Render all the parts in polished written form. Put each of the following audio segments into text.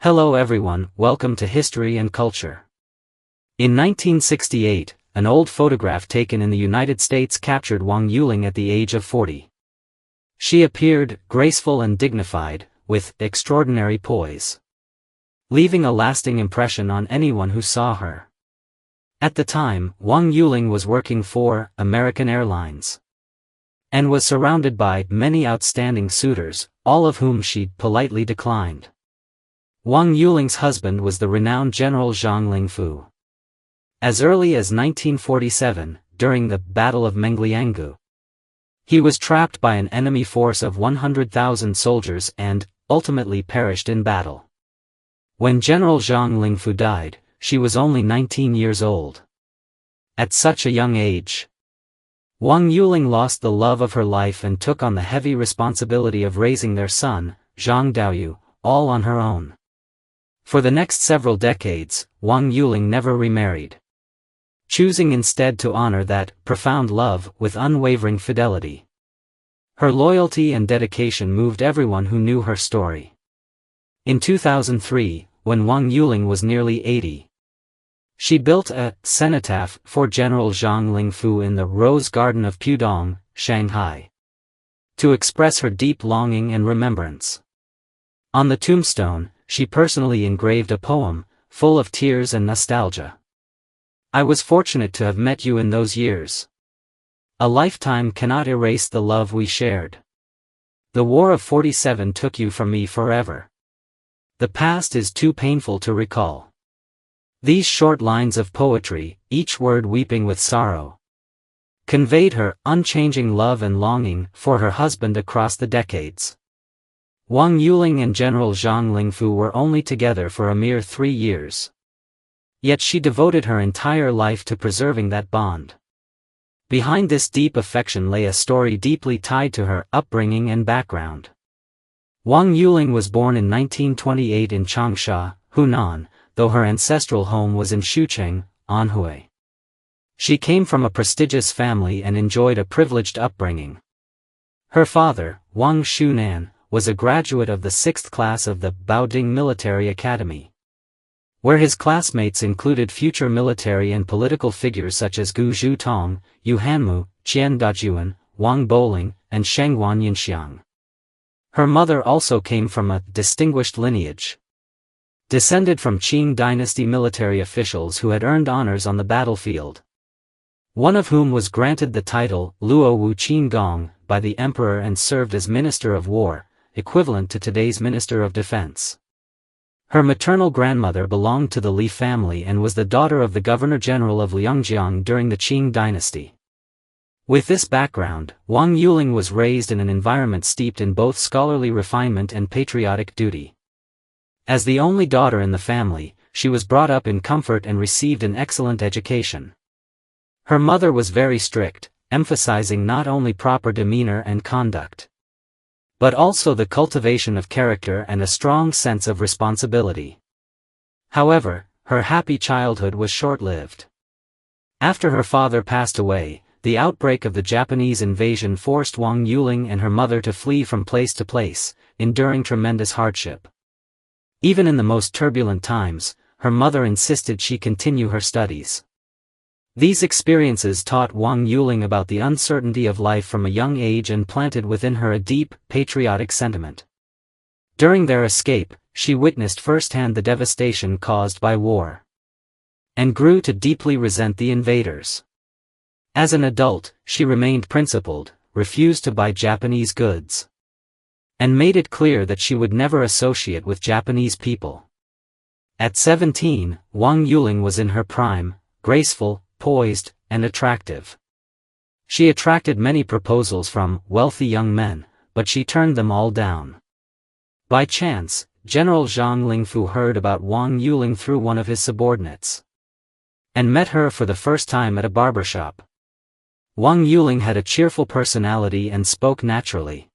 Hello everyone, welcome to History and Culture. In 1968, an old photograph taken in the United States captured Wang Yuling at the age of 40. She appeared graceful and dignified, with extraordinary poise, leaving a lasting impression on anyone who saw her. At the time, Wang Yuling was working for American Airlines and was surrounded by many outstanding suitors, all of whom she politely declined. Wang Yuling's husband was the renowned General Zhang Lingfu. As early as 1947, during the Battle of Mengliangu, he was trapped by an enemy force of 100,000 soldiers and ultimately perished in battle. When General Zhang Lingfu died, she was only 19 years old. At such a young age, Wang Yuling lost the love of her life and took on the heavy responsibility of raising their son, Zhang Daoyu, all on her own. For the next several decades, Wang Yuling never remarried, choosing instead to honor that profound love with unwavering fidelity. Her loyalty and dedication moved everyone who knew her story. In 2003, when Wang Yuling was nearly 80, she built a cenotaph for General Zhang Lingfu in the Rose Garden of Pudong, Shanghai, to express her deep longing and remembrance. On the tombstone, she personally engraved a poem, full of tears and nostalgia. I was fortunate to have met you in those years. A lifetime cannot erase the love we shared. The War of 47 took you from me forever. The past is too painful to recall. These short lines of poetry, each word weeping with sorrow, conveyed her unchanging love and longing for her husband across the decades. Wang Yuling and General Zhang Lingfu were only together for a mere 3 years. Yet she devoted her entire life to preserving that bond. Behind this deep affection lay a story deeply tied to her upbringing and background. Wang Yuling was born in 1928 in Changsha, Hunan, though her ancestral home was in Shucheng, Anhui. She came from a prestigious family and enjoyed a privileged upbringing. Her father, Wang Shunan, was a graduate of the 6th class of the Baoding Military Academy, where his classmates included future military and political figures such as Gu Zhutong, Yu Hanmu, Qian Dajuan, Wang Boling, and Shengguan Yinxiang. Her mother also came from a distinguished lineage, descended from Qing dynasty military officials who had earned honors on the battlefield, one of whom was granted the title Luo Wu Qin Gong by the emperor and served as Minister of War, equivalent to today's Minister of Defense. Her maternal grandmother belonged to the Li family and was the daughter of the Governor-General of Liangjiang during the Qing dynasty. With this background, Wang Yuling was raised in an environment steeped in both scholarly refinement and patriotic duty. As the only daughter in the family, she was brought up in comfort and received an excellent education. Her mother was very strict, emphasizing not only proper demeanor and conduct, but also the cultivation of character and a strong sense of responsibility. However, her happy childhood was short-lived. After her father passed away, the outbreak of the Japanese invasion forced Wang Yuling and her mother to flee from place to place, enduring tremendous hardship. Even in the most turbulent times, her mother insisted she continue her studies. These experiences taught Wang Yuling about the uncertainty of life from a young age and planted within her a deep, patriotic sentiment. During their escape, she witnessed firsthand the devastation caused by war, and grew to deeply resent the invaders. As an adult, she remained principled, refused to buy Japanese goods, and made it clear that she would never associate with Japanese people. At 17, Wang Yuling was in her prime, graceful, poised, and attractive. She attracted many proposals from wealthy young men, but she turned them all down. By chance, General Zhang Lingfu heard about Wang Yuling through one of his subordinates, and met her for the first time at a barbershop. Wang Yuling had a cheerful personality and spoke naturally,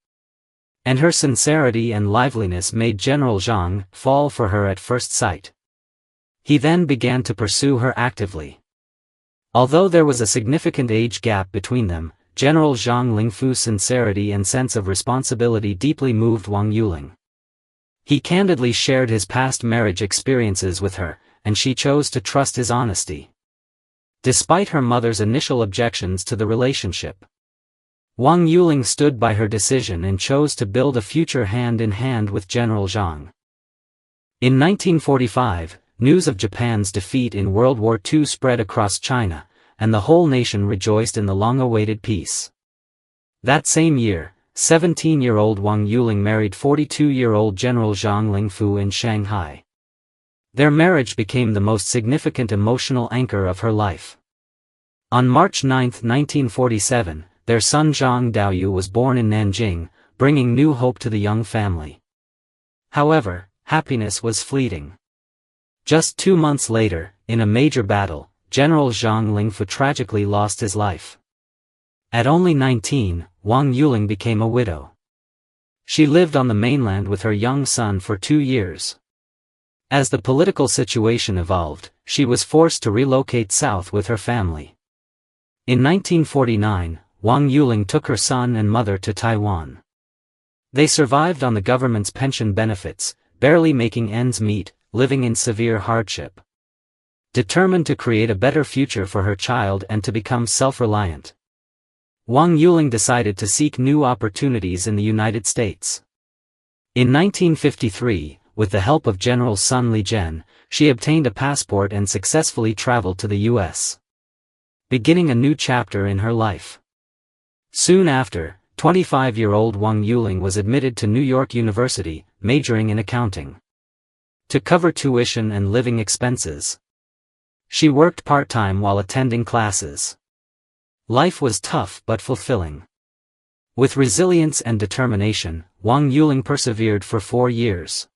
and her sincerity and liveliness made General Zhang fall for her at first sight. He then began to pursue her actively. Although there was a significant age gap between them, General Zhang Lingfu's sincerity and sense of responsibility deeply moved Wang Yuling. He candidly shared his past marriage experiences with her, and she chose to trust his honesty. Despite her mother's initial objections to the relationship, Wang Yuling stood by her decision and chose to build a future hand-in-hand with General Zhang. In 1945, news of Japan's defeat in World War II spread across China, and the whole nation rejoiced in the long-awaited peace. That same year, 17-year-old Wang Yuling married 42-year-old General Zhang Lingfu in Shanghai. Their marriage became the most significant emotional anchor of her life. On March 9, 1947, their son Zhang Daoyu was born in Nanjing, bringing new hope to the young family. However, happiness was fleeting. Just 2 months later, in a major battle, General Zhang Lingfu tragically lost his life. At only 19, Wang Yuling became a widow. She lived on the mainland with her young son for 2 years. As the political situation evolved, she was forced to relocate south with her family. In 1949, Wang Yuling took her son and mother to Taiwan. They survived on the government's pension benefits, barely making ends meet, living in severe hardship. Determined to create a better future for her child and to become self-reliant, Wang Yuling decided to seek new opportunities in the United States. In 1953, with the help of General Sun Lijian, she obtained a passport and successfully traveled to the U.S., beginning a new chapter in her life. Soon after, 25-year-old Wang Yuling was admitted to New York University, majoring in accounting. To cover tuition and living expenses, she worked part-time while attending classes. Life was tough but fulfilling. With resilience and determination, Wang Yuling persevered for 4 years,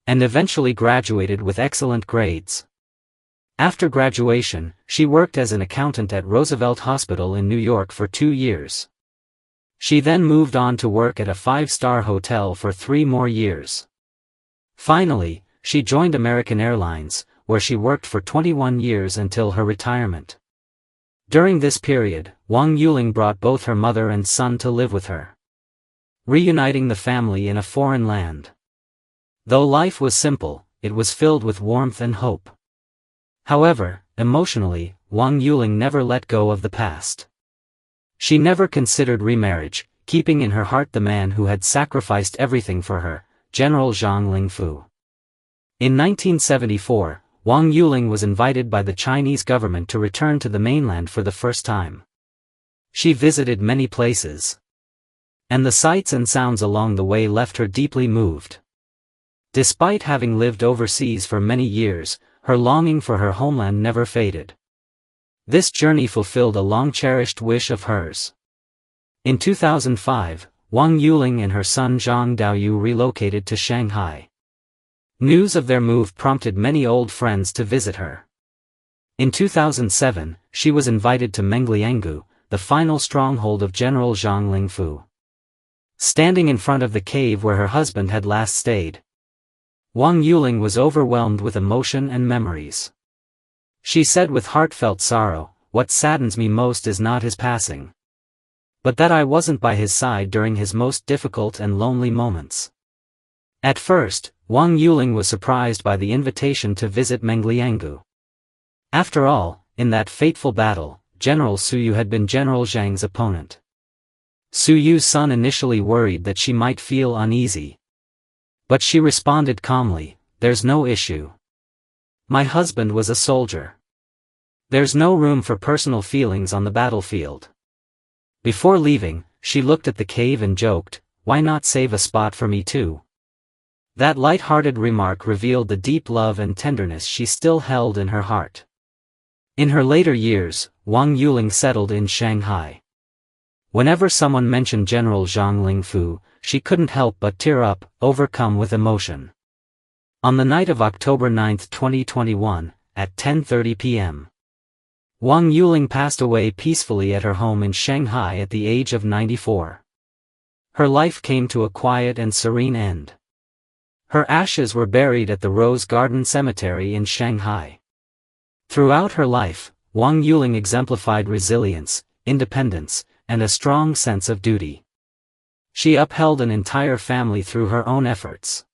and eventually graduated with excellent grades. After graduation, she worked as an accountant at Roosevelt Hospital in New York for 2 years. She then moved on to work at a 5-star hotel for 3 more years. Finally, she joined American Airlines, where she worked for 21 years until her retirement. During this period, Wang Yuling brought both her mother and son to live with her, reuniting the family in a foreign land. Though life was simple, it was filled with warmth and hope. However, emotionally, Wang Yuling never let go of the past. She never considered remarriage, keeping in her heart the man who had sacrificed everything for her, General Zhang Lingfu. In 1974, Wang Yuling was invited by the Chinese government to return to the mainland for the first time. She visited many places, and the sights and sounds along the way left her deeply moved. Despite having lived overseas for many years, her longing for her homeland never faded. This journey fulfilled a long-cherished wish of hers. In 2005, Wang Yuling and her son Zhang Daoyu relocated to Shanghai. News of their move prompted many old friends to visit her. In 2007, she was invited to Mengliangu, the final stronghold of General Zhang Lingfu. Standing in front of the cave where her husband had last stayed, Wang Yuling was overwhelmed with emotion and memories. She said with heartfelt sorrow, "What saddens me most is not his passing, but that I wasn't by his side during his most difficult and lonely moments." At first, Wang Yuling was surprised by the invitation to visit Mengliangu. After all, in that fateful battle, General Su Yu had been General Zhang's opponent. Su Yu's son initially worried that she might feel uneasy, but she responded calmly, "There's no issue. My husband was a soldier. There's no room for personal feelings on the battlefield." Before leaving, she looked at the cave and joked, "Why not save a spot for me too?" That light-hearted remark revealed the deep love and tenderness she still held in her heart. In her later years, Wang Yuling settled in Shanghai. Whenever someone mentioned General Zhang Lingfu, she couldn't help but tear up, overcome with emotion. On the night of October 9, 2021, at 10:30 p.m., Wang Yuling passed away peacefully at her home in Shanghai at the age of 94. Her life came to a quiet and serene end. Her ashes were buried at the Rose Garden Cemetery in Shanghai. Throughout her life, Wang Yuling exemplified resilience, independence, and a strong sense of duty. She upheld an entire family through her own efforts.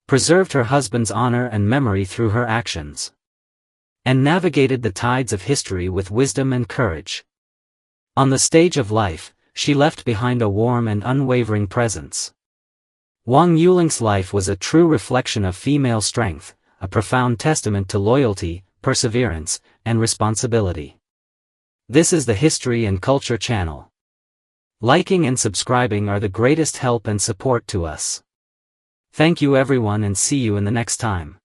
preserved her husband's honor and memory through her actions, and navigated the tides of history with wisdom and courage. On the stage of life, she left behind a warm and unwavering presence. Wang Yuling's life was a true reflection of female strength, a profound testament to loyalty, perseverance, and responsibility. This is the History and Culture channel. Liking and subscribing are the greatest help and support to us. Thank you everyone, and see you in the next time.